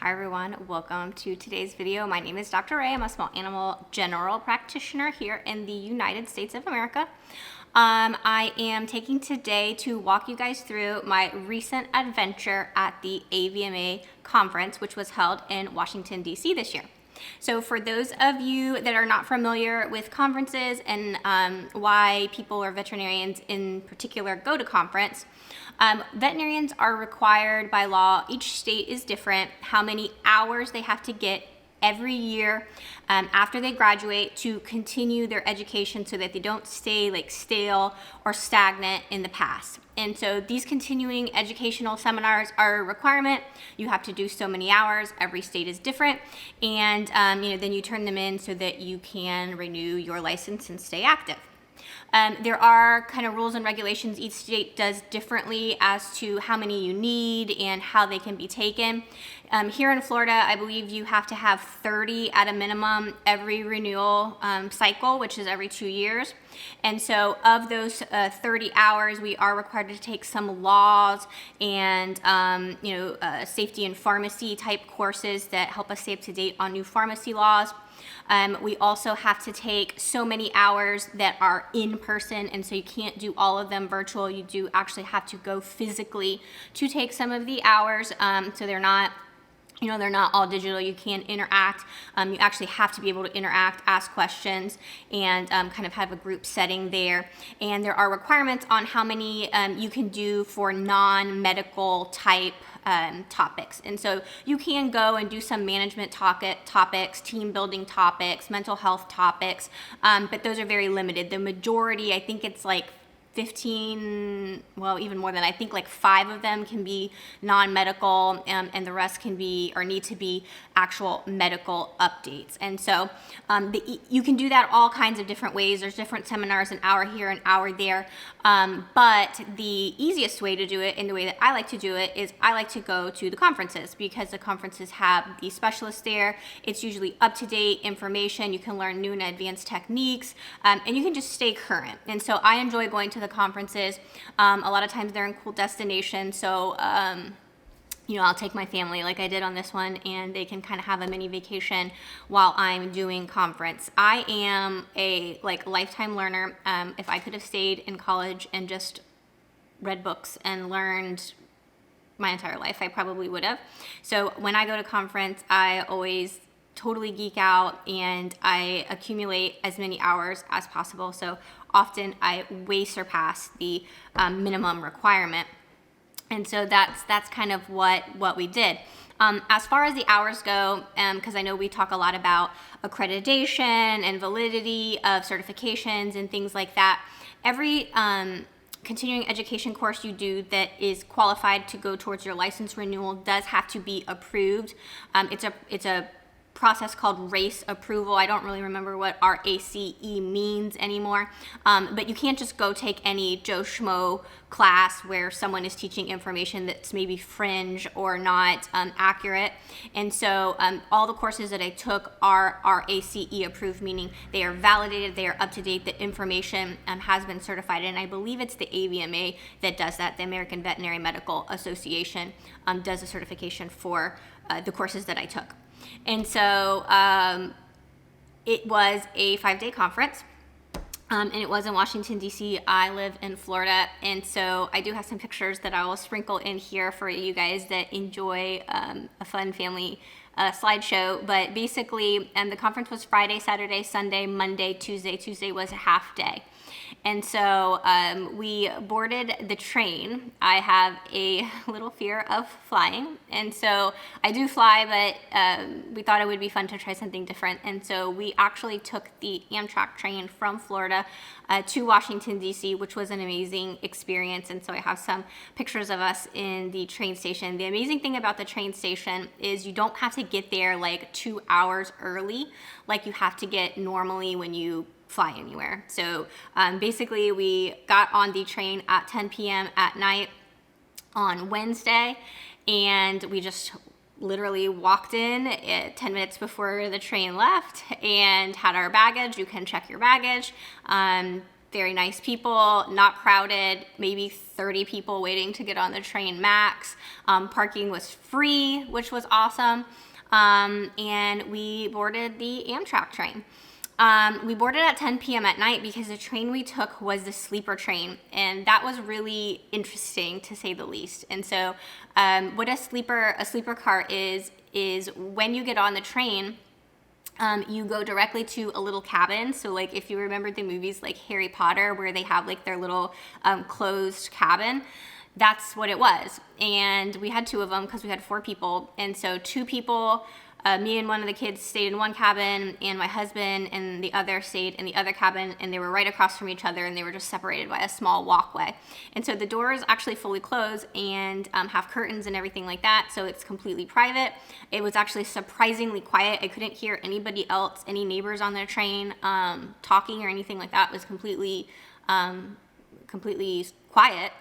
Hi everyone, welcome to today's video. My name is Dr. Ray. I'm a small animal general practitioner here in the United States of America. I am taking today to walk you guys through my recent adventure at the AVMA conference, which was held in Washington, D.C. this year. So for those of you that are not familiar with conferences and why people or veterinarians in particular go to conference, veterinarians are required by law, each state is different, how many hours they have to get every year after they graduate to continue their education so that they don't stay like stale or stagnant in the past. And so these continuing educational seminars are a requirement. You have to do so many hours. Every state is different. And then you turn them in so that you can renew your license and stay active. There are kind of rules and regulations each state does differently as to how many you need and how they can be taken. Here in Florida, I believe you have to have 30 at a minimum every renewal cycle, which is every 2 years. And so of those 30 hours, we are required to take some laws and safety and pharmacy type courses that help us stay up to date on new pharmacy laws. We also have to take so many hours that are in person, and so you can't do all of them virtual. You do actually have to go physically to take some of the hours, so they're not all digital. You can interact. You actually have to be able to interact, ask questions, and kind of have a group setting there. And there are requirements on how many you can do for non-medical type topics. And so you can go and do some management topics, team building topics, mental health topics, but those are very limited. The majority, I think it's like 15, well, even more than, I think like 5 of them can be non-medical, and the rest can be or need to be actual medical updates. And so you can do that all kinds of different ways. There's different seminars, an hour here, an hour there. But the easiest way to do it, and the way that I like to do it, is I like to go to the conferences, because the conferences have the specialists there. It's usually up-to-date information. You can learn new and advanced techniques, and you can just stay current. And so I enjoy going to the conferences. A lot of times they're in cool destinations, so I'll take my family like I did on this one, and they can kind of have a mini vacation while I'm doing conference. I am a lifetime learner. If I could have stayed in college and just read books and learned my entire life, I probably would have. So when I go to conference, I always totally geek out and I accumulate as many hours as possible. So often I way surpass the minimum requirement. And so that's kind of what we did. As far as the hours go, because I know we talk a lot about accreditation and validity of certifications and things like that, every continuing education course you do that is qualified to go towards your license renewal does have to be approved. It's a process called RACE approval. I don't really remember what RACE means anymore, but you can't just go take any Joe Schmo class where someone is teaching information that's maybe fringe or not accurate. And so all the courses that I took are RACE approved, meaning they are validated, they are up to date, the information has been certified, and I believe it's the AVMA that does that. The American Veterinary Medical Association does a certification for the courses that I took. And so it was a 5-day conference, and it was in Washington, D.C. I live in Florida, and so I do have some pictures that I will sprinkle in here for you guys that enjoy a fun family slideshow. But basically, the conference was Friday, Saturday, Sunday, Monday, Tuesday. Tuesday was a half day. And so we boarded the train. I have a little fear of flying, and so I do fly, but we thought it would be fun to try something different. And so we actually took the Amtrak train from Florida to Washington, D.C., which was an amazing experience. And so I have some pictures of us in the train station. The amazing thing about the train station is you don't have to get there like 2 hours early like you have to get normally when you fly anywhere. So basically we got on the train at 10 p.m. at night on Wednesday, and we just literally walked in 10 minutes before the train left and had our baggage. You can check your baggage. very nice people, not crowded, maybe 30 people waiting to get on the train max. Parking was free, which was awesome. And we boarded the Amtrak train. We boarded at 10 p.m. at night because the train we took was the sleeper train, and that was really interesting to say the least. And so what a sleeper car is when you get on the train, you go directly to a little cabin. So like if you remember the movies like Harry Potter where they have like their little closed cabin, that's what it was. And we had 2 of them because we had 4 people. And so 2 people, me and one of the kids stayed in one cabin, and my husband and the other stayed in the other cabin, and they were right across from each other, and they were just separated by a small walkway. And so the door is actually fully closed and have curtains and everything like that, so it's completely private. It was actually surprisingly quiet. I couldn't hear anybody else, any neighbors on the train talking or anything like that. It was completely quiet.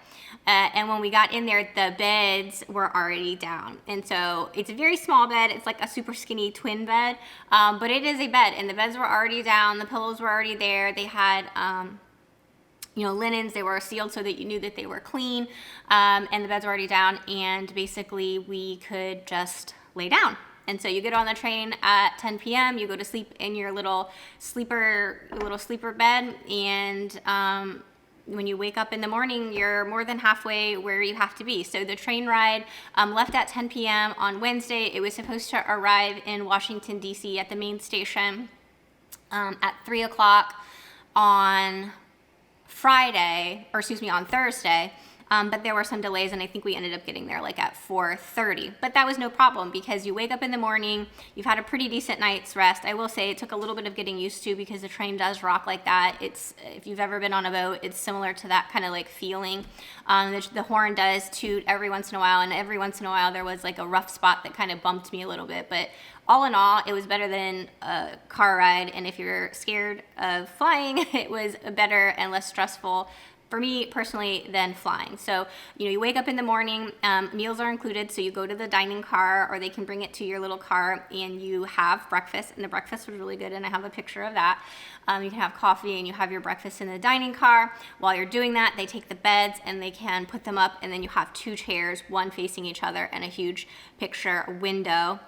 And when we got in there, the beds were already down. And so it's a very small bed. It's like a super skinny twin bed, but it is a bed, and the beds were already down. The pillows were already there. They had, linens. They were sealed so that you knew that they were clean, and the beds were already down. And basically we could just lay down. And so you get on the train at 10 p.m., you go to sleep in your little sleeper bed, and when you wake up in the morning, you're more than halfway where you have to be. So the train ride left at 10 p.m. on Wednesday. It was supposed to arrive in Washington, D.C. at the main station at 3 o'clock on Thursday. But there were some delays, and I think we ended up getting there like at 4:30. But that was no problem because you wake up in the morning, you've had a pretty decent night's rest. I will say it took a little bit of getting used to because the train does rock like that. It's, if you've ever been on a boat, it's similar to that kind of like feeling. The horn does toot every once in a while, and every once in a while there was like a rough spot that kind of bumped me a little bit. But all in all, it was better than a car ride, and if you're scared of flying, it was better and less stressful for me personally than flying. So, you wake up in the morning, meals are included, so you go to the dining car, or they can bring it to your little car, and you have breakfast, and the breakfast was really good, and I have a picture of that. You can have coffee, and you have your breakfast in the dining car. While you're doing that, they take the beds, and they can put them up, and then you have 2 chairs, one facing each other, and a huge picture window.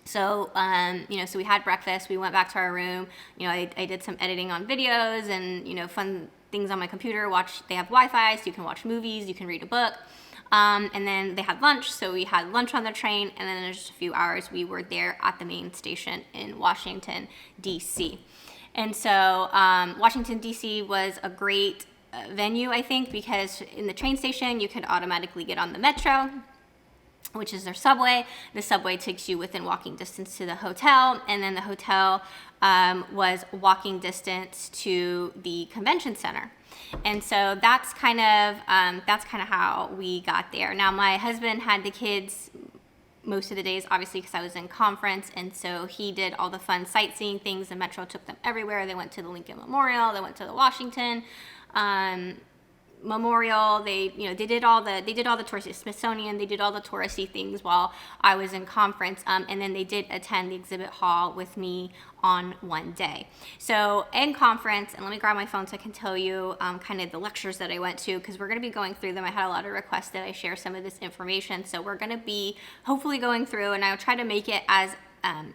So, so we had breakfast, we went back to our room, I did some editing on videos and, fun things on my computer. They have Wi-Fi, so you can watch movies, you can read a book. And then they had lunch, so we had lunch on the train, and then in just a few hours, we were there at the main station in Washington, D.C. And so Washington, D.C. was a great venue, I think, because in the train station, you could automatically get on the metro, which is their subway. The subway takes you within walking distance to the hotel, and then the hotel was walking distance to the convention center. And so that's kind of how we got there. Now, my husband had the kids most of the days, obviously, because I was in conference, and so he did all the fun sightseeing things. The metro took them everywhere. They went to the Lincoln Memorial. They went to the Washington Memorial. They did all the touristy Smithsonian. They did all the touristy things while I was in conference, and then they did attend the exhibit hall with me on one day. So in conference, and let me grab my phone so I can tell you kind of the lectures that I went to, because we're going to be going through them. I had a lot of requests that I share some of this information, so we're going to be hopefully going through, and I'll try to make it as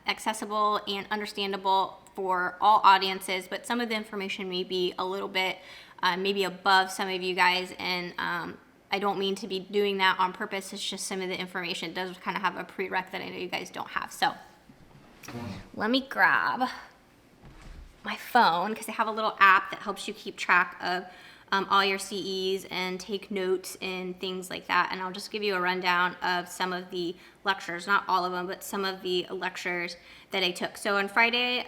accessible and understandable for all audiences, but some of the information may be a little bit maybe above some of you guys, and I don't mean to be doing that on purpose. It's just some of the information does kind of have a prereq that I know you guys don't have. So let me grab my phone, because they have a little app that helps you keep track of all your CEs and take notes and things like that. And I'll just give you a rundown of some of the lectures, not all of them, but some of the lectures that I took. So on Friday,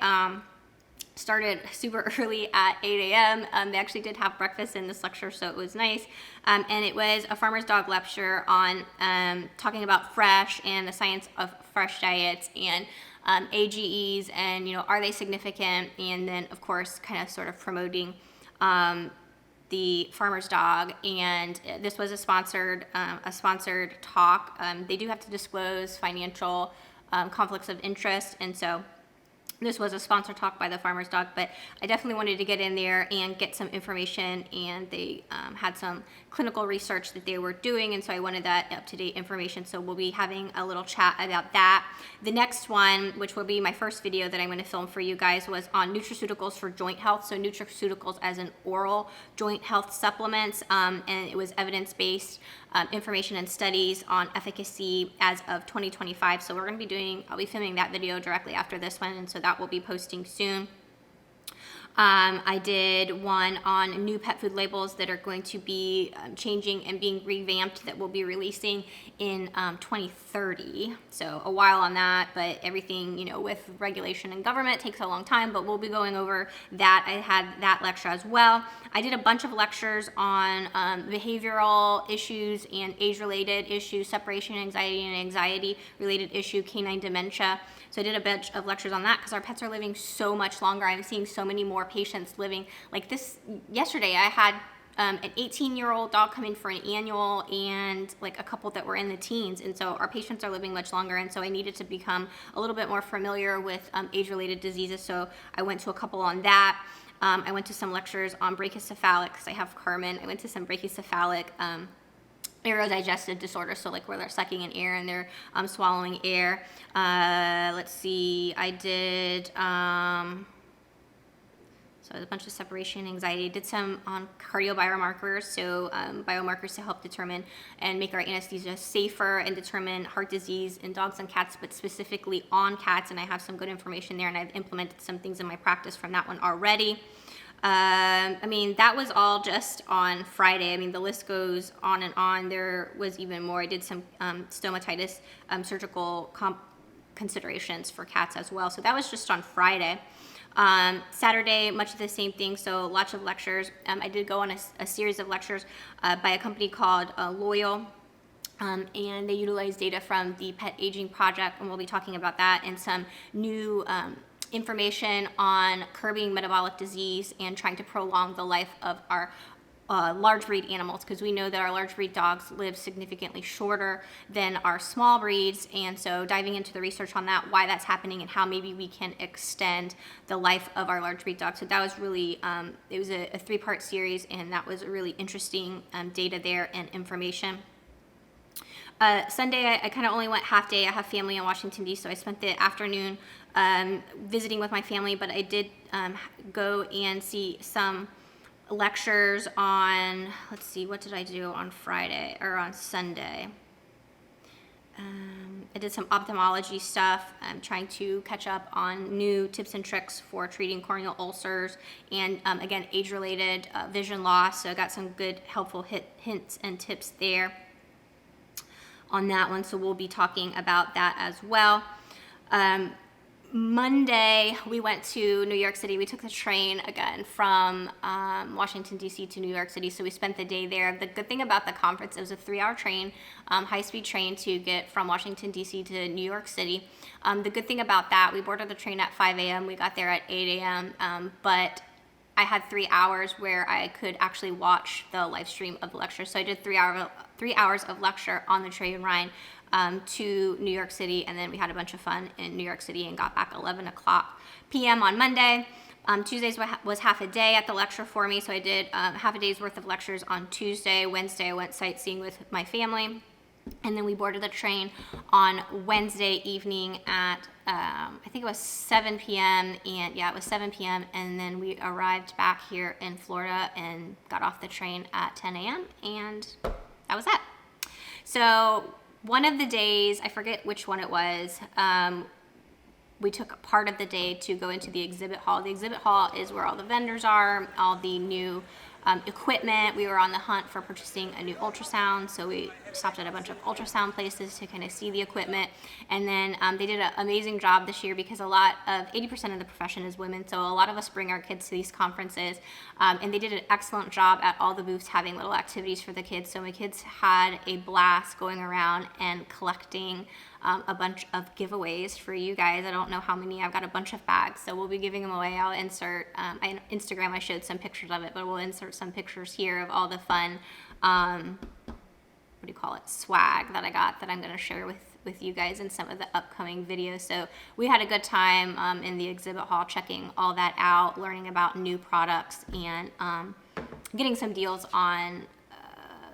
started super early at 8 a.m. They actually did have breakfast in this lecture, so it was nice. And it was a farmer's dog lecture on talking about fresh and the science of fresh diets and AGEs and, are they significant? And then, of course, kind of sort of promoting the farmer's dog. And this was a sponsored talk. They do have to disclose financial conflicts of interest, and so This was a sponsored talk by the Farmer's Dog, but I definitely wanted to get in there and get some information, and they had some clinical research that they were doing, and so I wanted that up-to-date information, so we'll be having a little chat about that. The next one, which will be my first video that I'm going to film for you guys, was on nutraceuticals for joint health, so nutraceuticals as an oral joint health supplements, and it was evidence-based information and studies on efficacy as of 2025, so I'll be filming that video directly after this one, and so that will be posting soon. I did one on new pet food labels that are going to be changing and being revamped, that we'll be releasing in 2030. So a while on that, but everything, with regulation and government takes a long time, but we'll be going over that. I had that lecture as well. I did a bunch of lectures on behavioral issues and age-related issues, separation anxiety and anxiety-related issue, canine dementia. So I did a bunch of lectures on that because our pets are living so much longer. I'm seeing so many more patients living like this. Yesterday I had an 18-year-old dog come in for an annual and like a couple that were in the teens. And so our patients are living much longer. And so I needed to become a little bit more familiar with age-related diseases. So I went to a couple on that. I went to some lectures on brachycephalic because I have Carmen. I went to some brachycephalic aerodigestive disorder, so like where they're sucking in air and they're swallowing air. Let's see, I did so a bunch of separation anxiety. Did some on cardiobiomarkers, so biomarkers to help determine and make our anesthesia safer and determine heart disease in dogs and cats, but specifically on cats, and I have some good information there, and I've implemented some things in my practice from that one already. That was all just on Friday. The list goes on and on. There was even more. I did some stomatitis surgical considerations for cats as well. So that was just on Friday. Saturday, much of the same thing. So lots of lectures. I did go on a series of lectures by a company called Loyal. And they utilize data from the Pet Aging Project, and we'll be talking about that and some new information on curbing metabolic disease and trying to prolong the life of our large breed animals, because we know that our large breed dogs live significantly shorter than our small breeds. And so diving into the research on that, why that's happening, and how maybe we can extend the life of our large breed dogs. So that was really, it was a 3-part series, and that was really interesting data there and information. Sunday, I kind of only went half day. I have family in Washington, D.C., so I spent the afternoon visiting with my family, but I did go and see some lectures on, let's see, what did I do on Friday or on Sunday? I did some ophthalmology stuff. I'm trying to catch up on new tips and tricks for treating corneal ulcers and, again, age-related vision loss. So I got some good, helpful hints and tips there on that one. So we'll be talking about that as well. Monday, we went to New York City. We took the train again from Washington, D.C. to New York City, so we spent the day there. The good thing about the conference, it was a 3-hour train, high-speed train to get from Washington, D.C. to New York City. The good thing about that, we boarded the train at 5 a.m. We got there at 8 a.m., but I had 3 hours where I could actually watch the live stream of the lecture. So I did 3 hours of lecture on the train ride to New York City, and then we had a bunch of fun in New York City and got back 11 o'clock p.m. on Monday. Tuesdays was half a day at the lecture for me, so I did half a day's worth of lectures on Tuesday. Wednesday I went sightseeing with my family, and then we boarded the train on Wednesday evening at I think it was 7 p.m. and yeah, it was 7 p.m. and then we arrived back here in Florida and got off the train at 10 a.m. and that was it. So one of the days, I forget which one it was, we took a part of the day to go into the exhibit hall. The exhibit hall is where all the vendors are, all the new equipment. We were on the hunt for purchasing a new ultrasound, so we stopped at a bunch of ultrasound places to kind of see the equipment. And then they did an amazing job this year because 80% of the profession is women, so a lot of us bring our kids to these conferences, and they did an excellent job at all the booths having little activities for the kids. So my kids had a blast going around and collecting a bunch of giveaways for you guys. I don't know how many. I've got a bunch of bags, so we'll be giving them away. I'll insert, Instagram, I showed some pictures of it, but we'll insert some pictures here of all the fun, swag that I got that I'm going to share with with you guys in some of the upcoming videos. So we had a good time in the exhibit hall, checking all that out, learning about new products, and getting some deals on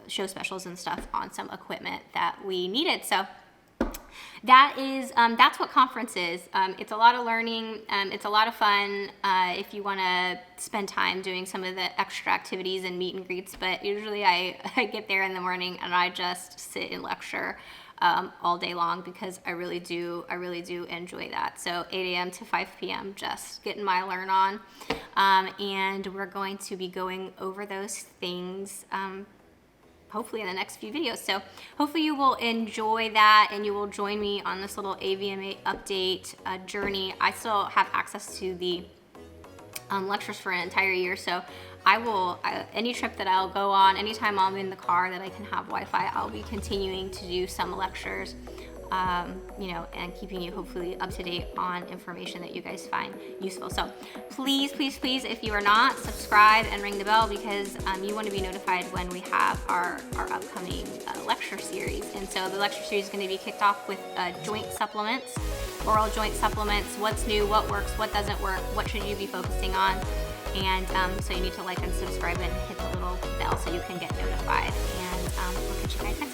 show specials and stuff on some equipment that we needed. So that's what conference is. It's a lot of learning. It's a lot of fun if you want to spend time doing some of the extra activities and meet and greets. But usually I get there in the morning and I just sit and lecture all day long, because I really do enjoy that. So 8 a.m. to 5 p.m. just getting my learn on, and we're going to be going over those things hopefully in the next few videos. So hopefully you will enjoy that and you will join me on this little AVMA update journey. I still have access to the lectures for an entire year, so I will, any trip that I'll go on, anytime I'm in the car that I can have Wi-Fi, I'll be continuing to do some lectures, you know, and keeping you hopefully up to date on information that you guys find useful. So please, please, please, if you are not, subscribe and ring the bell, because you want to be notified when we have our upcoming lecture series. And so the lecture series is going to be kicked off with joint supplements, oral joint supplements, what's new, what works, what doesn't work, what should you be focusing on. And so you need to like and subscribe and hit the little bell so you can get notified. And we'll catch you guys next time.